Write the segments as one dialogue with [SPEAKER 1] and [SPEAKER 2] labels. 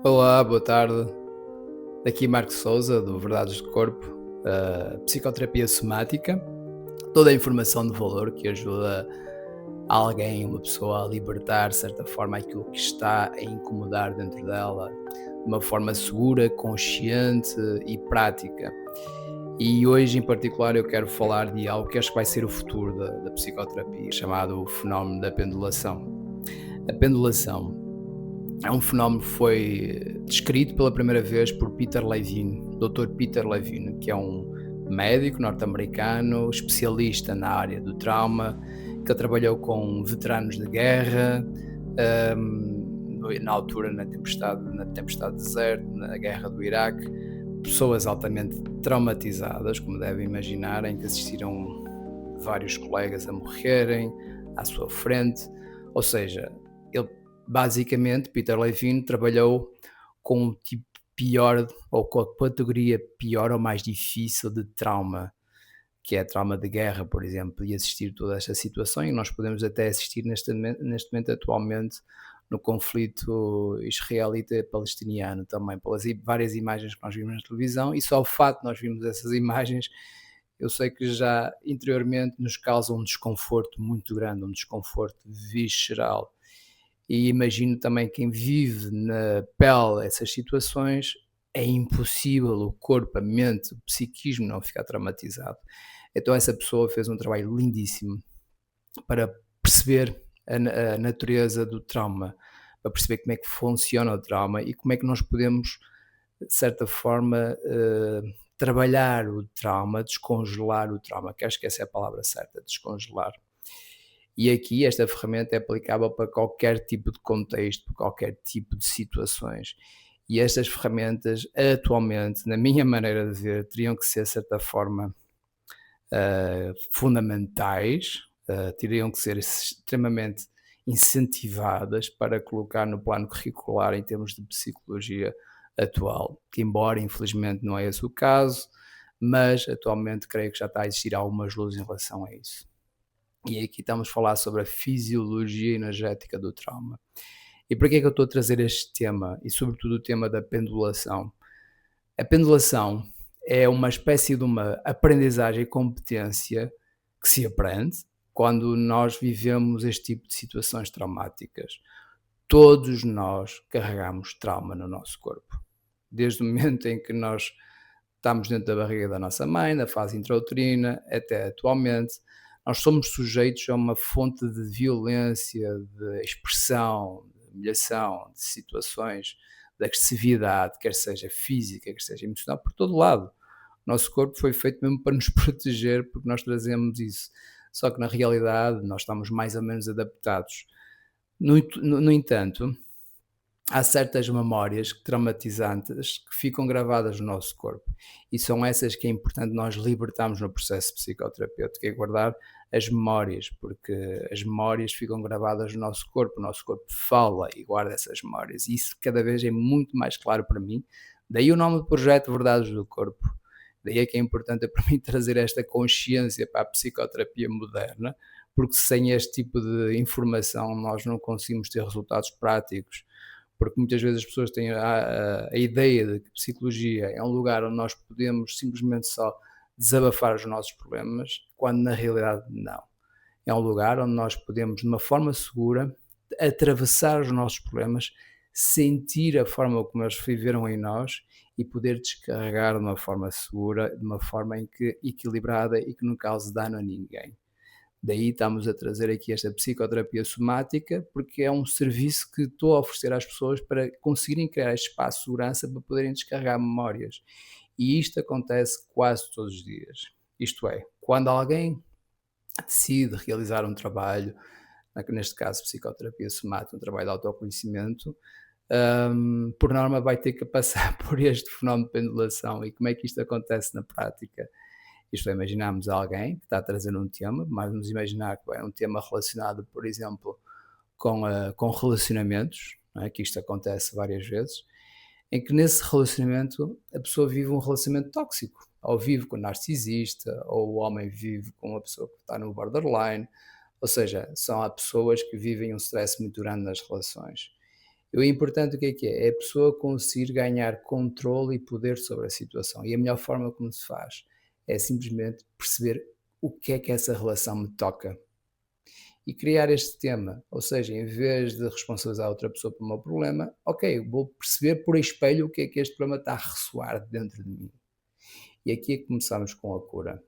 [SPEAKER 1] Olá, boa tarde. Daqui Marco Souza, do Verdades do Corpo, psicoterapia somática, toda a informação de valor que ajuda alguém, uma pessoa, a libertar, de certa forma, aquilo que está a incomodar dentro dela, de uma forma segura, consciente e prática. E hoje, em particular, eu quero falar de algo que acho que vai ser o futuro da psicoterapia, chamado o fenómeno da pendulação. A pendulação é um fenómeno que foi descrito pela primeira vez por Peter Levine, Dr. Peter Levine, que é um médico norte-americano, especialista na área do trauma, que trabalhou com veteranos de guerra, na altura na tempestade de deserto, na guerra do Iraque, pessoas altamente traumatizadas, como devem imaginar, em que assistiram vários colegas a morrerem à sua frente, ou seja, ele basicamente, Peter Levine trabalhou com o tipo pior ou com a categoria pior ou mais difícil de trauma, que é trauma de guerra, por exemplo, e assistir toda esta situação, e nós podemos até assistir neste momento atualmente no conflito israelita-palestiniano também, pelas várias imagens que nós vimos na televisão, e só o facto de nós vimos essas imagens, eu sei que já interiormente nos causa um desconforto muito grande, um desconforto visceral. E imagino também quem vive na pele essas situações, é impossível o corpo, a mente, o psiquismo não ficar traumatizado. Então essa pessoa fez um trabalho lindíssimo para perceber a natureza do trauma, para perceber como é que funciona o trauma e como é que nós podemos, de certa forma, trabalhar o trauma, descongelar o trauma, que acho que essa é a palavra certa, descongelar. E aqui esta ferramenta é aplicável para qualquer tipo de contexto, para qualquer tipo de situações. E estas ferramentas, atualmente, na minha maneira de ver, teriam que ser, de certa forma, fundamentais, teriam que ser extremamente incentivadas para colocar no plano curricular em termos de psicologia atual, que embora infelizmente não é esse o caso, mas atualmente creio que já está a existir algumas luzes em relação a isso. E aqui estamos a falar sobre a fisiologia energética do trauma. E para que é que eu estou a trazer este tema? E sobretudo o tema da pendulação. A pendulação é uma espécie de uma aprendizagem e competência que se aprende quando nós vivemos este tipo de situações traumáticas. Todos nós carregamos trauma no nosso corpo. Desde o momento em que nós estamos dentro da barriga da nossa mãe, na fase intrauterina, até atualmente, nós somos sujeitos a uma fonte de violência, de expressão, de humilhação, de situações de agressividade, quer seja física, quer seja emocional, por todo lado. O nosso corpo foi feito mesmo para nos proteger, porque nós trazemos isso. Só que na realidade nós estamos mais ou menos adaptados. No entanto, há certas memórias traumatizantes que ficam gravadas no nosso corpo e são essas que é importante nós libertarmos no processo psicoterapêutico, é guardar as memórias, porque as memórias ficam gravadas no nosso corpo fala e guarda essas memórias e isso cada vez é muito mais claro para mim, daí o nome do projeto Verdades do Corpo, daí é que é importante para mim trazer esta consciência para a psicoterapia moderna, porque sem este tipo de informação nós não conseguimos ter resultados práticos, porque muitas vezes as pessoas têm a ideia de que psicologia é um lugar onde nós podemos simplesmente só desabafar os nossos problemas, quando na realidade não. É um lugar onde nós podemos, de uma forma segura, atravessar os nossos problemas, sentir a forma como eles viveram em nós e poder descarregar de uma forma segura, de uma forma em que equilibrada e que não cause dano a ninguém. Daí estamos a trazer aqui esta psicoterapia somática, porque é um serviço que estou a oferecer às pessoas para conseguirem criar este espaço de segurança para poderem descarregar memórias. E isto acontece quase todos os dias. Isto é, quando alguém decide realizar um trabalho, neste caso psicoterapia somática, um trabalho de autoconhecimento, por norma vai ter que passar por este fenómeno de pendulação. E como é que isto acontece na prática? Isto é, imaginarmos alguém que está a trazer um tema, mas vamos imaginar que é um tema relacionado, por exemplo, com relacionamentos, não é? Que isto acontece várias vezes, em que nesse relacionamento a pessoa vive um relacionamento tóxico, ou vive com um narcisista, ou o homem vive com uma pessoa que está no borderline, ou seja, são há pessoas que vivem um stress muito grande nas relações. E o importante o que é? É a pessoa conseguir ganhar controle e poder sobre a situação. E a melhor forma como se faz é simplesmente perceber o que é que essa relação me toca e criar este tema. Ou seja, em vez de responsabilizar outra pessoa pelo meu problema, ok, vou perceber por espelho o que é que este problema está a ressoar dentro de mim. E aqui é que começamos com a cura.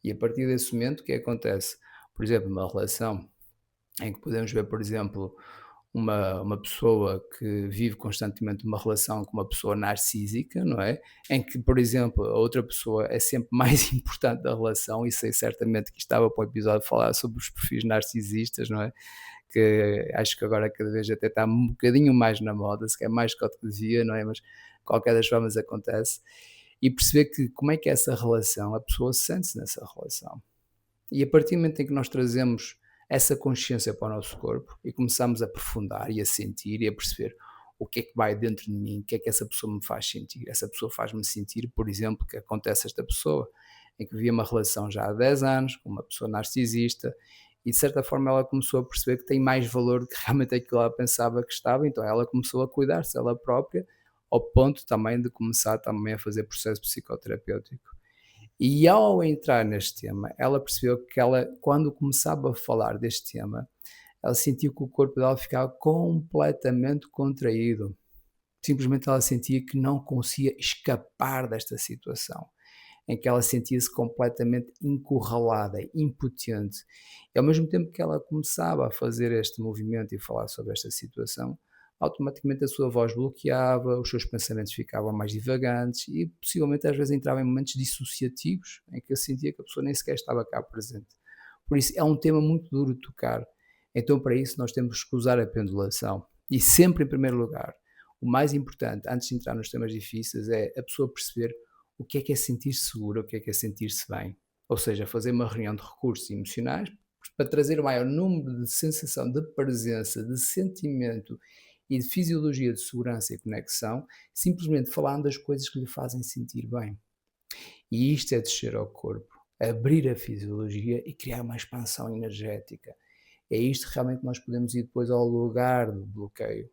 [SPEAKER 1] E a partir desse momento, o que acontece? Por exemplo, uma relação em que podemos ver, por exemplo, uma pessoa que vive constantemente uma relação com uma pessoa narcísica, não é? Em que, por exemplo, a outra pessoa é sempre mais importante da relação, e sei certamente que estava para o episódio falar sobre os perfis narcisistas, não é? Que acho que agora cada vez até está um bocadinho mais na moda, se quer mais que o que devia, não é? Mas qualquer das formas acontece. E perceber que como é que é essa relação, a pessoa sente-se nessa relação. E a partir do momento em que nós trazemos essa consciência para o nosso corpo e começamos a aprofundar e a sentir e a perceber o que é que vai dentro de mim, o que é que essa pessoa me faz sentir. Essa pessoa faz-me sentir, por exemplo, que acontece esta pessoa, em que vivia uma relação já há 10 anos, com uma pessoa narcisista, e de certa forma ela começou a perceber que tem mais valor do que realmente aquilo que ela pensava que estava, então ela começou a cuidar-se ela própria, ao ponto também de começar também a fazer processo psicoterapêutico. E ao entrar neste tema, ela percebeu que ela, quando começava a falar deste tema, ela sentiu que o corpo dela ficava completamente contraído. Simplesmente ela sentia que não conseguia escapar desta situação, em que ela sentia-se completamente encurralada, impotente. E ao mesmo tempo que ela começava a fazer este movimento e falar sobre esta situação, automaticamente a sua voz bloqueava, os seus pensamentos ficavam mais divagantes e possivelmente às vezes entrava em momentos dissociativos em que eu sentia que a pessoa nem sequer estava cá presente. Por isso é um tema muito duro de tocar. Então para isso nós temos que usar a pendulação. E sempre em primeiro lugar, o mais importante, antes de entrar nos temas difíceis, é a pessoa perceber o que é sentir-se segura, o que é sentir-se bem. Ou seja, fazer uma reunião de recursos emocionais para trazer o maior número de sensação de presença, de sentimento e de fisiologia de segurança e conexão, simplesmente falando das coisas que lhe fazem sentir bem. E isto é descer ao corpo, abrir a fisiologia e criar uma expansão energética. É isto que realmente nós podemos ir depois ao lugar do bloqueio.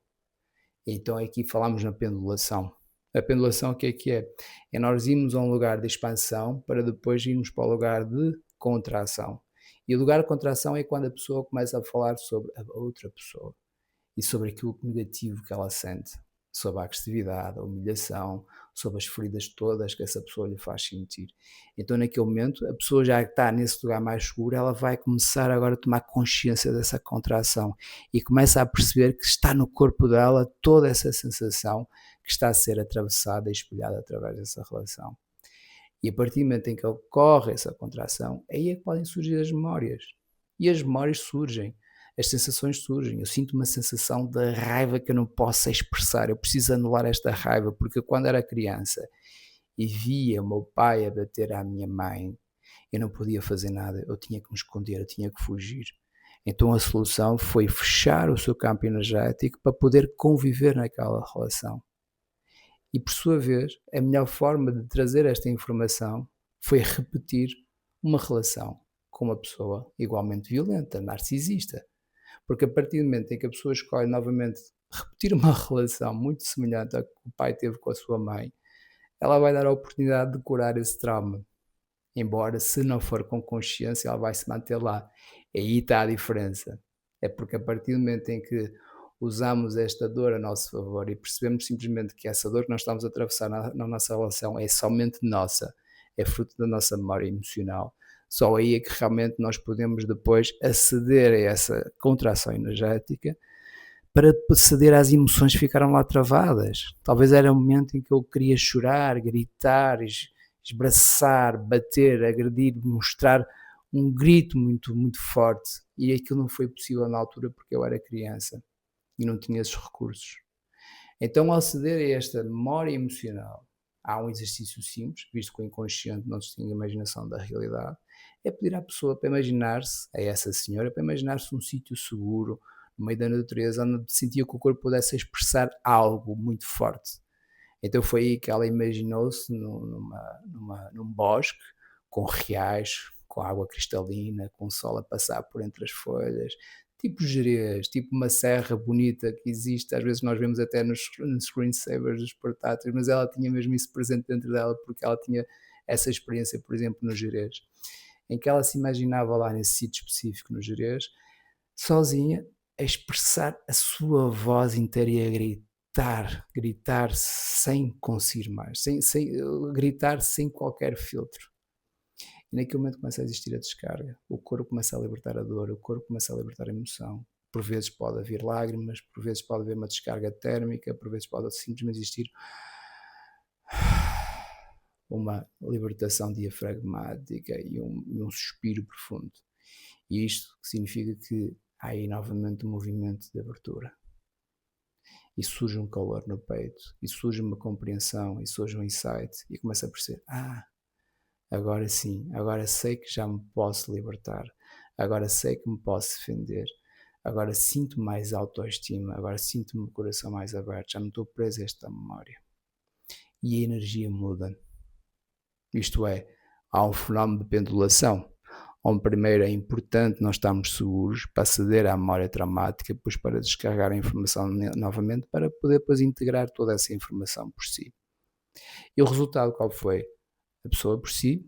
[SPEAKER 1] Então aqui falamos na pendulação. A pendulação o que é que é? É nós irmos a um lugar de expansão para depois irmos para o lugar de contração. E o lugar de contração é quando a pessoa começa a falar sobre a outra pessoa e sobre aquilo negativo que ela sente, sobre a agressividade, a humilhação, sobre as feridas todas que essa pessoa lhe faz sentir. Então, naquele momento, a pessoa já está nesse lugar mais seguro, ela vai começar agora a tomar consciência dessa contração e começa a perceber que está no corpo dela toda essa sensação que está a ser atravessada e espelhada através dessa relação. E a partir do momento em que ocorre essa contração, aí é que podem surgir as memórias. E as memórias surgem, as sensações surgem. Eu sinto uma sensação de raiva que eu não posso expressar. Eu preciso anular esta raiva, porque quando era criança e via o meu pai a bater à minha mãe, eu não podia fazer nada. Eu tinha que me esconder, eu tinha que fugir. Então a solução foi fechar o seu campo energético para poder conviver naquela relação. E por sua vez, a melhor forma de trazer esta informação foi repetir uma relação com uma pessoa igualmente violenta, narcisista. Porque a partir do momento em que a pessoa escolhe novamente repetir uma relação muito semelhante à que o pai teve com a sua mãe, ela vai dar a oportunidade de curar esse trauma. Embora, se não for com consciência, ela vai se manter lá. E aí está a diferença. É porque a partir do momento em que usamos esta dor a nosso favor e percebemos simplesmente que essa dor que nós estamos a atravessar na nossa relação é somente nossa, é fruto da nossa memória emocional, só aí é que realmente nós podemos depois aceder a essa contração energética para ceder às emoções que ficaram lá travadas. Talvez era o momento em que eu queria chorar, gritar, esbraçar, bater, agredir, mostrar um grito muito, muito forte. E aquilo não foi possível na altura porque eu era criança e não tinha esses recursos. Então, ao ceder a esta memória emocional, há um exercício simples, visto que o inconsciente não distingue a imaginação da realidade, é pedir à pessoa para imaginar-se, a essa senhora, para imaginar-se um sítio seguro, no meio da natureza, onde sentia que o corpo pudesse expressar algo muito forte. Então foi aí que ela imaginou-se num bosque, com reais, com água cristalina, com o sol a passar por entre as folhas, tipo Gerês, tipo uma serra bonita que existe, às vezes nós vemos até nos screensavers dos portáteis, mas ela tinha mesmo isso presente dentro dela, porque ela tinha essa experiência, por exemplo, no Gerês, em que ela se imaginava lá nesse sítio específico no Gerês, sozinha, a expressar a sua voz inteira e a gritar sem conseguir mais, gritar sem qualquer filtro. E naquele momento começa a existir a descarga, o corpo começa a libertar a dor, o corpo começa a libertar a emoção. Por vezes pode haver lágrimas, por vezes pode haver uma descarga térmica, por vezes pode simplesmente existir uma libertação diafragmática e um suspiro profundo. E isto significa que há aí novamente um movimento de abertura. E surge um calor no peito, e surge uma compreensão, e surge um insight, e começa a perceber, agora sim, agora sei que já me posso libertar, agora sei que me posso defender, agora sinto mais autoestima, agora sinto-me o coração mais aberto, já não estou preso a esta memória. E a energia muda. Isto é, há um fenómeno de pendulação, onde primeiro é importante nós estarmos seguros para aceder à memória traumática, depois para descarregar a informação novamente, para poder depois integrar toda essa informação por si. E o resultado qual foi? A pessoa por si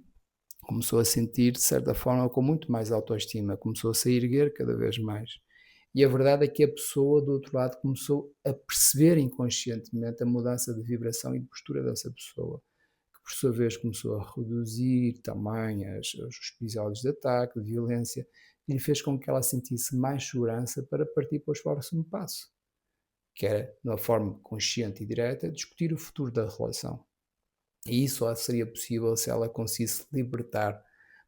[SPEAKER 1] começou a sentir, de certa forma, com muito mais autoestima, começou a se erguer cada vez mais. E a verdade é que a pessoa do outro lado começou a perceber inconscientemente a mudança de vibração e de postura dessa pessoa, que por sua vez começou a reduzir também os episódios de ataque, de violência, e lhe fez com que ela sentisse mais segurança para partir para o próximo passo, que era, de uma forma consciente e direta, discutir o futuro da relação. E isso só seria possível se ela conseguisse libertar,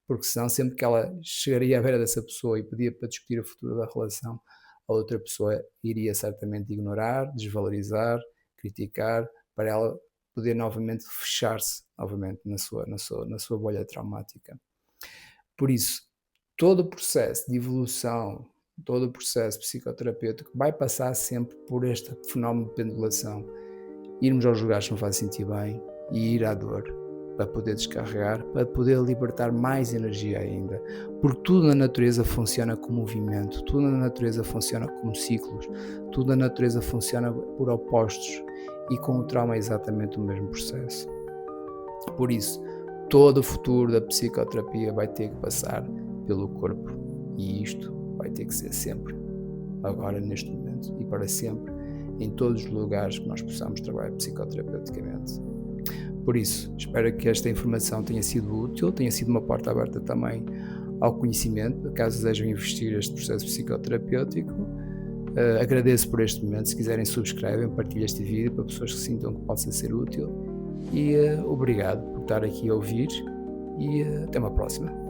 [SPEAKER 1] porque senão sempre que ela chegaria à beira dessa pessoa e pedia para discutir o futuro da relação, a outra pessoa iria certamente ignorar, desvalorizar, criticar, para ela poder novamente fechar-se novamente na sua bolha traumática. Por isso, todo o processo de evolução, todo o processo psicoterapêutico vai passar sempre por este fenómeno de pendulação. Irmos aos lugares que não fazem sentir bem e ir à dor para poder descarregar, para poder libertar mais energia ainda, porque tudo na natureza funciona como movimento, tudo na natureza funciona como ciclos, tudo na natureza funciona por opostos, e com o trauma é exatamente o mesmo processo. Por isso, todo o futuro da psicoterapia vai ter que passar pelo corpo, e isto vai ter que ser sempre, agora neste momento e para sempre, em todos os lugares que nós possamos trabalhar psicoterapeuticamente. Por isso, espero que esta informação tenha sido útil, tenha sido uma porta aberta também ao conhecimento, caso desejam investir neste processo psicoterapêutico. Agradeço por este momento. Se quiserem, subscrevem, partilhem este vídeo para pessoas que sintam que possa ser útil. E obrigado por estar aqui a ouvir e até uma próxima.